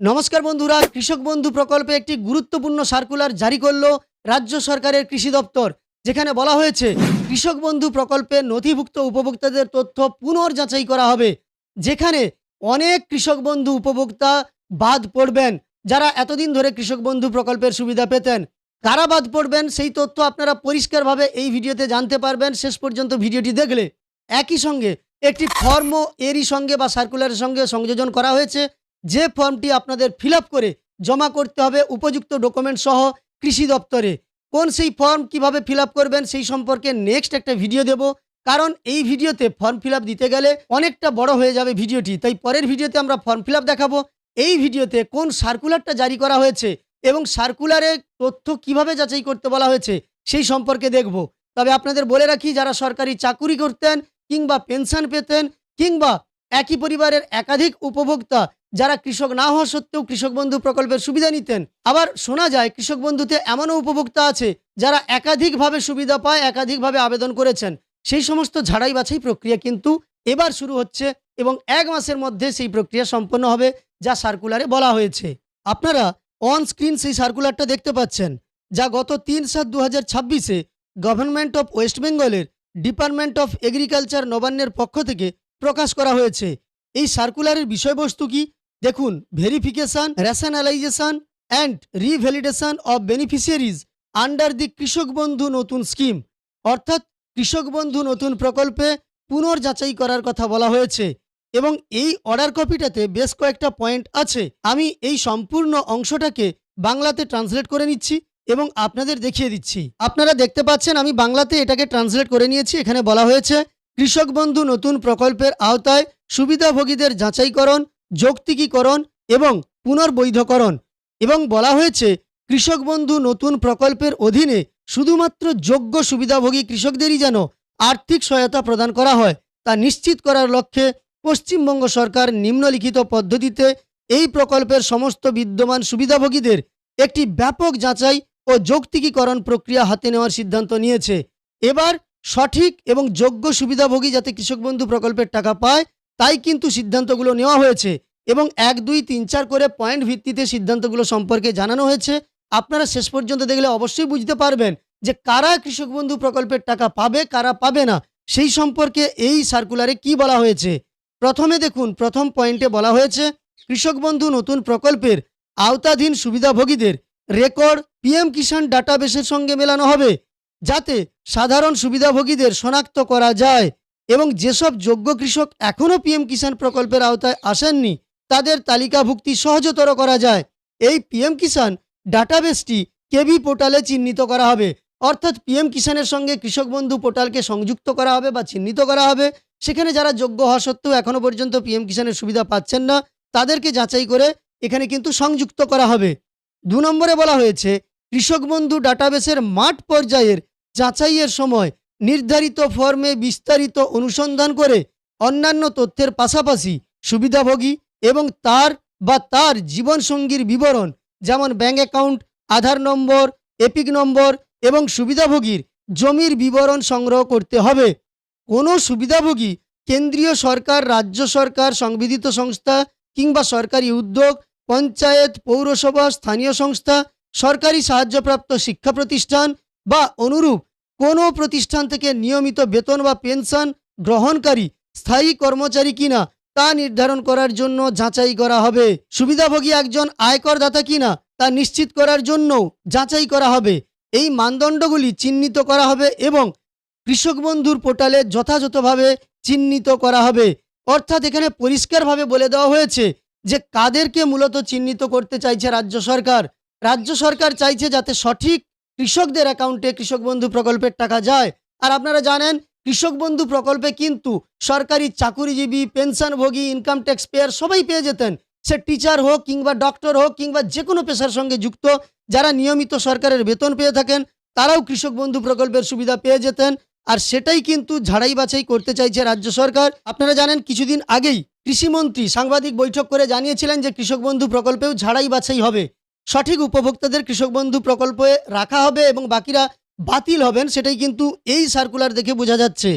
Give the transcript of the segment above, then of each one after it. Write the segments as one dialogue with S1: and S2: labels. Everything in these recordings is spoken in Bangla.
S1: নমস্কার বন্ধুরা, কৃষক বন্ধু প্রকল্পে একটি গুরুত্বপূর্ণ সার্কুলার জারি করলো রাজ্য সরকারের কৃষি দপ্তর, যেখানে বলা হয়েছে কৃষক বন্ধু প্রকল্পে নথিভুক্ত উপভোক্তাদের তথ্য পুনর্যাচাই করা হবে। যেখানে অনেক কৃষক বন্ধু উপভোক্তা বাদ পড়বেন, যারা এতদিন ধরে কৃষক বন্ধু প্রকল্পের সুবিধা পেতেন। কারা বাদ পড়বেন সেই তথ্য আপনারা পরিষ্কারভাবে এই ভিডিওতে জানতে পারবেন শেষ পর্যন্ত ভিডিওটি দেখলে। একই সঙ্গে একটি ফর্মও এরই সঙ্গে বা সার্কুলারের সঙ্গে সংযোজন করা হয়েছে, যে ফর্মটি আপনাদের ফিল আপ করে জমা করতে হবে উপযুক্ত ডকুমেন্ট সহ কৃষি দপ্তরে। কোন সেই ফর্ম কিভাবে ফিল আপ করবেন সেই সম্পর্কে নেক্সট একটা ভিডিও দেব, কারণ এই ভিডিওতে ফর্ম ফিল আপ দিতে গেলে অনেকটা বড় হয়ে যাবে ভিডিওটি, তাই পরের ভিডিওতে আমরা ফর্ম ফিল আপ দেখাবো। এই ভিডিওতে কোন সার্কুলারটা জারি করা হয়েছে এবং সার্কুলারে তথ্য কিভাবে যাচাই করতে বলা হয়েছে সেই সম্পর্কে দেখব। তবে আপনাদের বলে রাখি, যারা সরকারি চাকুরি করতেন কিংবা পেনশন পেতেন কিংবা একই পরিবারের একাধিক উপভোক্তা যারা কৃষক না হওয়া সত্ত্বেও কৃষক বন্ধু প্রকল্পের সুবিধা নিতেন, আবার শোনা যায় কৃষক বন্ধুতে এমনও উপভোক্তা আছে যারা একাধিকভাবে সুবিধা পায়, একাধিকভাবে আবেদন করেছেন, সেই সমস্ত ঝাড়াই বাছাই প্রক্রিয়া কিন্তু এবার শুরু হচ্ছে এবং 1 মাসের মধ্যে সেই প্রক্রিয়া সম্পন্ন হবে, যা সার্কুলারে বলা হয়েছে। আপনারা অন স্ক্রিন সেই সার্কুলারটা দেখতে পাচ্ছেন, যা গত 3/7/2026-এ গভর্নমেন্ট অফ ওয়েস্ট বেঙ্গলের ডিপার্টমেন্ট অফ এগ্রিকালচার নবান্নের পক্ষ থেকে প্রকাশ করা হয়েছে। এই সার্কুলারের বিষয়বস্তু কি দেখুন: verification, rationalisation and revalidation of beneficiaries under the কৃষক বন্ধু নতুন স্কিম, অর্থাৎ কৃষক বন্ধু নতুন প্রকল্পে পুনর্যাচাই করার কথা বলা হয়েছে। এবং এই অর্ডার কপিটাতে বেশ কয়েকটা পয়েন্ট আছে। আমি এই সম্পূর্ণ অংশটাকে বাংলাতে ট্রান্সলেট করে নিচ্ছি এবং আপনাদের দেখিয়ে দিচ্ছি। আপনারা দেখতে পাচ্ছেন আমি বাংলাতে এটাকে ট্রান্সলেট করে নিয়েছি। এখানে বলা হয়েছে কৃষক বন্ধু নতুন প্রকল্পের আওতায় সুবিধাভোগীদের যাচাইকরণ, যৌক্তিকীকরণ এবং পুনর্বৈধকরণ। এবং বলা হয়েছে কৃষক বন্ধু নতুন প্রকল্পের অধীনে শুধুমাত্র যোগ্য সুবিধাভোগী কৃষকদেরই যেন আর্থিক সহায়তা প্রদান করা হয়, তা নিশ্চিত করার লক্ষ্যে পশ্চিমবঙ্গ সরকার নিম্নলিখিত পদ্ধতিতে এই প্রকল্পের সমস্ত বিদ্যমান সুবিধাভোগীদের একটি ব্যাপক যাচাই ও যৌক্তিকীকরণ প্রক্রিয়া হাতে নেওয়ার সিদ্ধান্ত নিয়েছে। এবার সঠিক এবং যোগ্য সুবিধাভোগী যাতে কৃষক বন্ধু প্রকল্পের টাকা পায়, তাই কিন্তু সিদ্ধান্তগুলো নেওয়া হয়েছে এবং 1, 2, 3, 4 করে পয়েন্ট ভিত্তিতে সিদ্ধান্তগুলো সম্পর্কে জানানো হয়েছে। আপনারা শেষ পর্যন্ত দেখলে অবশ্যই বুঝতে পারবেন যে কারা কৃষক বন্ধু প্রকল্পের টাকা পাবে, কারা পাবে না, সেই সম্পর্কে এই সার্কুলারে কি বলা হয়েছে। প্রথমে দেখুন, প্রথম পয়েন্টে বলা হয়েছে কৃষক বন্ধু নতুন প্রকল্পের আওতাধীন সুবিধাভোগীদের রেকর্ড পিএম কিষাণ ডাটাবেসের সঙ্গে মেলানো হবে, যাতে সাধারণ সুবিধাভোগীদের শনাক্ত করা যায় এবং যেসব যোগ্য কৃষক এখনও পিএম কিষাণ প্রকল্পের আওতায় আসেননি তাদের তালিকাভুক্তি সহজতর করা যায়। এই পিএম কিষাণ ডাটাবেসটি কেবি পোর্টালে চিহ্নিত করা হবে, অর্থাৎ পিএম কিষাণের সঙ্গে কৃষক বন্ধু পোর্টালকে সংযুক্ত করা হবে বা চিহ্নিত করা হবে। সেখানে যারা যোগ্য হওয়া সত্ত্বেও এখনও পর্যন্ত পিএম কিষাণের সুবিধা পাচ্ছেন না, তাদেরকে যাচাই করে এখানে কিন্তু সংযুক্ত করা হবে। 2 নম্বরে বলা হয়েছে কৃষক বন্ধু ডাটাবেসের মাঠ পর্যায়ের যাচাইয়ের সময় নির্ধারিত ফর্মে বিস্তারিত অনুসন্ধান করে অন্যান্য তথ্যের পাশাপাশি সুবিধাভোগী এবং তার জীবনসঙ্গীর বিবরণ, যেমন ব্যাঙ্ক অ্যাকাউন্ট, আধার নম্বর, এপিক নম্বর এবং সুবিধাভোগীর জমির বিবরণ সংগ্রহ করতে হবে। কোনো সুবিধাভোগী কেন্দ্রীয় সরকার, রাজ্য সরকার, সংবিধিত সংস্থা কিংবা সরকারি উদ্যোগ, পঞ্চায়েত, পৌরসভা, স্থানীয় সংস্থা, সরকারি সাহায্যপ্রাপ্ত শিক্ষা প্রতিষ্ঠান বা অনুরূপ কোনো প্রতিষ্ঠান থেকে নিয়মিত বেতন বা পেনশন গ্রহণকারী স্থায়ী কর্মচারী কিনা তা নির্ধারণ করার জন্য যাচাই করা হবে। সুবিধাভোগী একজন আয়করদাতা কিনা তা নিশ্চিত করার জন্যও যাচাই করা হবে। এই মানদণ্ডগুলি চিহ্নিত করা হবে এবং কৃষক বন্ধুর পোর্টালে যথাযথভাবে চিহ্নিত করা হবে। অর্থাৎ এখানে পরিষ্কারভাবে বলে দেওয়া হয়েছে যে কাদেরকে মূলত চিহ্নিত করতে চাইছে রাজ্য সরকার। রাজ্য সরকার চাইছে যাতে সঠিক কৃষকদের অ্যাকাউন্টে কৃষক বন্ধু প্রকল্পের টাকা যায়। আর আপনারা জানেন কৃষক বন্ধু প্রকল্পে কিন্তু সরকারি চাকুরিজীবী, পেনশনভোগী, ইনকাম ট্যাক্স পেয়ার সবাই পেয়ে যেতেন। সে টিচার হোক কিংবা ডক্টর হোক কিংবা যে কোনো পেশার সঙ্গে যুক্ত যারা নিয়মিত সরকারের বেতন পেয়ে থাকেন, তারাও কৃষক বন্ধু প্রকল্পের সুবিধা পেয়ে যেতেন। আর সেটাই কিন্তু ঝাড়াই বাছাই করতে চাইছে রাজ্য সরকার। আপনারা জানেন কিছুদিন আগেই কৃষিমন্ত্রী সাংবাদিক বৈঠক করে জানিয়েছিলেন যে কৃষক বন্ধু প্রকল্পেও ঝাড়াই বাছাই হবে, সঠিক উপভোক্তাদের কৃষক বন্ধু প্রকল্পে রাখা হবে এবং বাকিরা বাতিল হবেন, সেটাই কিন্তু এই সার্কুলার দেখে বোঝা যাচ্ছে।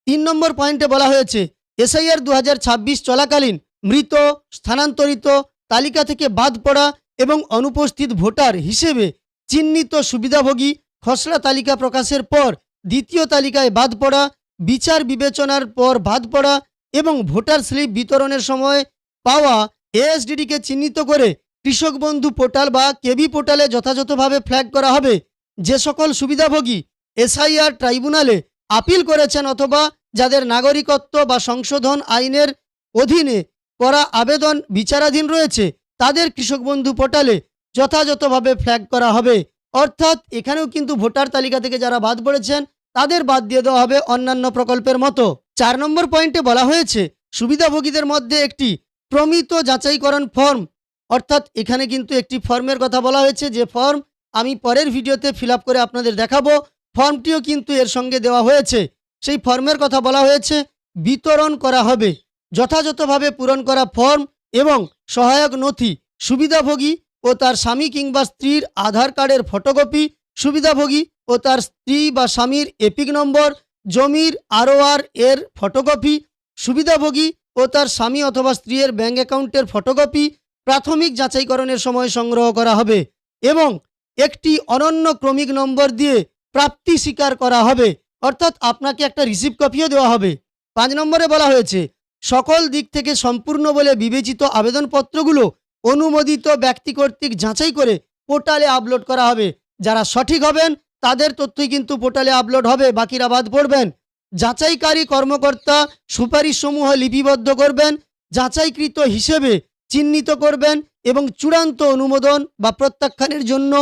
S1: 3 নম্বর পয়েন্টে বলা হয়েছে এসআইআর 2026 চলাকালীন মৃত, স্থানান্তরিত তালিকা থেকে বাদ পড়া এবং অনুপস্থিত ভোটার হিসেবে চিহ্নিত সুবিধাভোগী খসড়া তালিকা প্রকাশের পর দ্বিতীয় তালিকায় বাদ পড়া, বিচার বিবেচনার পর বাদ পড়া এবং ভোটার স্লিপ বিতরণের সময় পাওয়া এএসডিডিকে চিহ্নিত করে কৃষক বন্ধু পোর্টাল বা কেবি পোর্টালে যথাযথভাবে ফ্ল্যাগ করা হবে। যে সকল সুবিধাভোগী এসআইআর ট্রাইব্যুনালে আপিল করেছেন অথবা যাদের নাগরিকত্ব বা সংশোধন আইনের অধীনে করা আবেদন বিচারাধীন রয়েছে তাদের কৃষক বন্ধু পোর্টালে যথাযথভাবে ফ্ল্যাগ করা হবে। অর্থাৎ এখানেও কিন্তু ভোটার তালিকা থেকে যারা বাদ পড়েছেন তাদের বাদ দিয়ে দেওয়া হবে অন্যান্য প্রকল্পের মতো। 4 নম্বর পয়েন্টে বলা হয়েছে সুবিধাভোগীদের মধ্যে একটি প্রমিত যাচাইকরণ ফর্ম, অর্থাৎ এখানে কিন্তু একটি ফর্মের কথা বলা হয়েছে, যে ফর্ম আমি পরের ভিডিওতে ফিল আপ করে আপনাদের দেখাবো। ফর্মটিও কিন্তু এর সঙ্গে দেওয়া হয়েছে। সেই ফর্মের কথা বলা হয়েছে বিতরণ করা হবে। যথাযথভাবে পূরণ করা ফর্ম এবং সহায়ক নথি সুবিধাভোগী ও তার স্বামী কিংবা স্ত্রীর আধার কার্ডের ফটোকপি, সুবিধাভোগী ও তার স্ত্রী বা স্বামীর এপিক নম্বর, জমির আরওআর এর ফটোকপি, সুবিধাভোগী ও তার স্বামী অথবা স্ত্রীর ব্যাঙ্ক অ্যাকাউন্টের ফটোকপি প্রাথমিক যাচাইকরণের সময় সংগ্রহ করা হবে এবং একটি অনন্য ক্রমিক নম্বর দিয়ে প্রাপ্তি স্বীকার করা হবে, অর্থাৎ আপনাকে একটা রিসিপ্ট কপিও দেওয়া হবে। 5 নম্বরে বলা হয়েছে সকল দিক থেকে সম্পূর্ণ বলে বিবেচিত আবেদনপত্রগুলো অনুমোদিত ব্যক্তি কর্তৃক যাচাই করে পোর্টালে আপলোড করা হবে। যারা সঠিক হবেন তাদের তথ্যই কিন্তু পোর্টালে আপলোড হবে, বাকিরা বাদ পড়বেন। যাচাইকারী কর্মকর্তা সুপারিশসমূহ লিপিবদ্ধ করবেন, যাচাইকৃত হিসেবে চিহ্নিত করবেন এবং চূড়ান্ত অনুমোদন বা প্রত্যাখ্যানের জন্য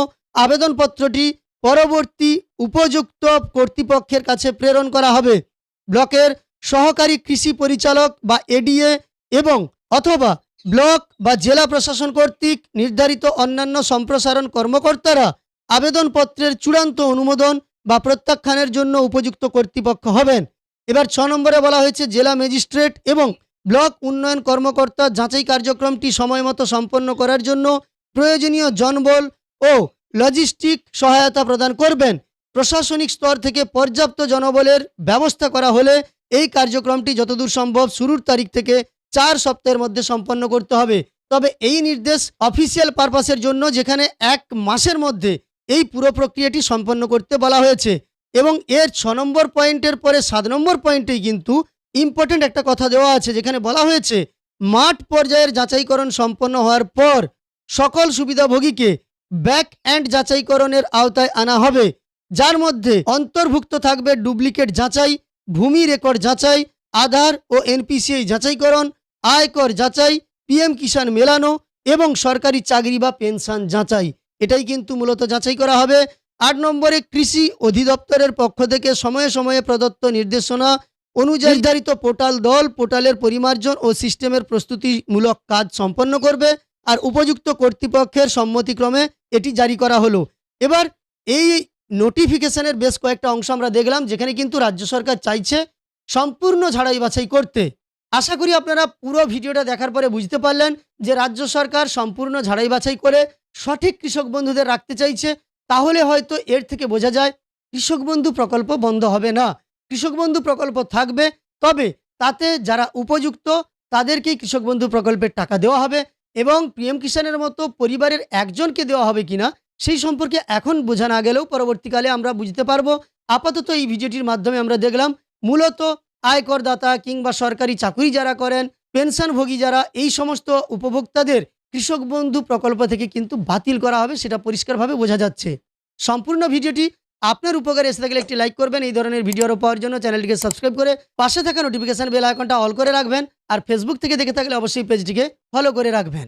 S1: আবেদনপত্রটি পরবর্তী উপযুক্ত কর্তৃপক্ষের কাছে প্রেরণ করা হবে। ব্লকের সহকারী কৃষি পরিচালক বা এডিএ এবং অথবা ব্লক বা জেলা প্রশাসন কর্তৃক নির্ধারিত অন্যান্য সম্প্রসারণ কর্মকর্তারা আবেদনপত্রের চূড়ান্ত অনুমোদন বা প্রত্যাখ্যানের জন্য উপযুক্ত কর্তৃপক্ষ হবেন। এবার 6 নম্বরে বলা হয়েছে জেলা ম্যাজিস্ট্রেট এবং ব্লক উন্নয়ন কর্মকর্তা যাচাই কার্যক্রমটি সময়মতো সম্পন্ন করার জন্য প্রয়োজনীয় জনবল ও লজিস্টিক সহায়তা প্রদান করবেন। প্রশাসনিক স্তর থেকে পর্যাপ্ত জনবলের ব্যবস্থা করা হলে এই কার্যক্রমটি যতদূর সম্ভব শুরুর তারিখ থেকে 4 সপ্তাহের মধ্যে সম্পন্ন করতে হবে। তবে এই নির্দেশ অফিসিয়াল পারপাসের জন্য, যেখানে 1 মাসের মধ্যে এই পুরো প্রক্রিয়াটি সম্পন্ন করতে বলা হয়েছে। এবং এর 6 নম্বর পয়েন্টের পরে 7 নম্বর পয়েন্টেই কিন্তু ইম্পর্টেন্ট একটা কথা দেওয়া আছে, যেখানে বলা হয়েছে মাঠ পর্যায়ের যাচাইকরণ সম্পন্ন হওয়ার পর সকল সুবিধাভোগীকে ব্যাক এন্ড যাচাইকরণের আওতায় আনা হবে, যার মধ্যে অন্তর্ভুক্ত থাকবে ডুপ্লিকেট যাচাই, ভূমি রেকর্ড যাচাই, আধার ও এনপিসিআই যাচাইকরণ, আয়কর যাচাই, পিএম কিষাণ মেলানো এবং সরকারি চাকরি বা পেনশন যাচাই। এটাই কিন্তু মূলত যাচাই করা হবে। 8 নম্বরে কৃষি অধিদপ্তরের পক্ষ থেকে সময়ে সময়ে প্রদত্ত নির্দেশনা অনুযায়ী নির্ধারিত পোর্টাল দল পোর্টালের পরিমার্জন ও সিস্টেমের প্রস্তুতিমূলক কাজ সম্পন্ন করবে, আর উপযুক্ত কর্তৃপক্ষের সম্মতিক্রমে এটি জারি করা হলো। এবার এই নোটিফিকেশনের বেশ কয়েকটা অংশ আমরা দেখলাম, যেখানে কিন্তু রাজ্য সরকার চাইছে সম্পূর্ণ ঝাড়াই বাছাই করতে। আশা করি আপনারা পুরো ভিডিওটা দেখার পরে বুঝতে পারলেন যে রাজ্য সরকার সম্পূর্ণ ঝাড়াই বাছাই করে সঠিক কৃষক বন্ধুদের রাখতে চাইছে। তাহলে হয়তো এর থেকে বোঝা যায় কৃষক বন্ধু প্রকল্প বন্ধ হবে না, কৃষক বন্ধু প্রকল্প থাকবে, তবে তাতে যারা উপযুক্ত তাদেরকেই কৃষক বন্ধু প্রকল্পের টাকা দেওয়া হবে এবং পিএম কিষাণের মতো পরিবারের একজনকে দেওয়া হবে কিনা সেই সম্পর্কে এখন বোঝা না গেলেও পরবর্তীকালে আমরা বুঝতে পারবো। আপাতত এই ভিডিওটির মাধ্যমে আমরা দেখলাম মূলত আয়করদাতা কিংবা সরকারি চাকরি যারা করেন, পেনশনভোগী যারা, এই সমস্ত উপভোক্তাদের কৃষক বন্ধু প্রকল্প থেকে কিন্তু বাতিল করা হবে, সেটা পরিষ্কারভাবে বোঝা যাচ্ছে। সম্পূর্ণ ভিডিওটি আপনার উপকারে এসে থাকলে একটি লাইক করবেন। এই ধরনের ভিডিও আরও পাওয়ার জন্য চ্যানেলটিকে সাবস্ক্রাইব করে পাশে থাকা নোটিফিকেশন বেল আইকনটা অল করে রাখবেন। আর ফেসবুক থেকে দেখে থাকলে অবশ্যই পেজটিকে ফলো করে রাখবেন।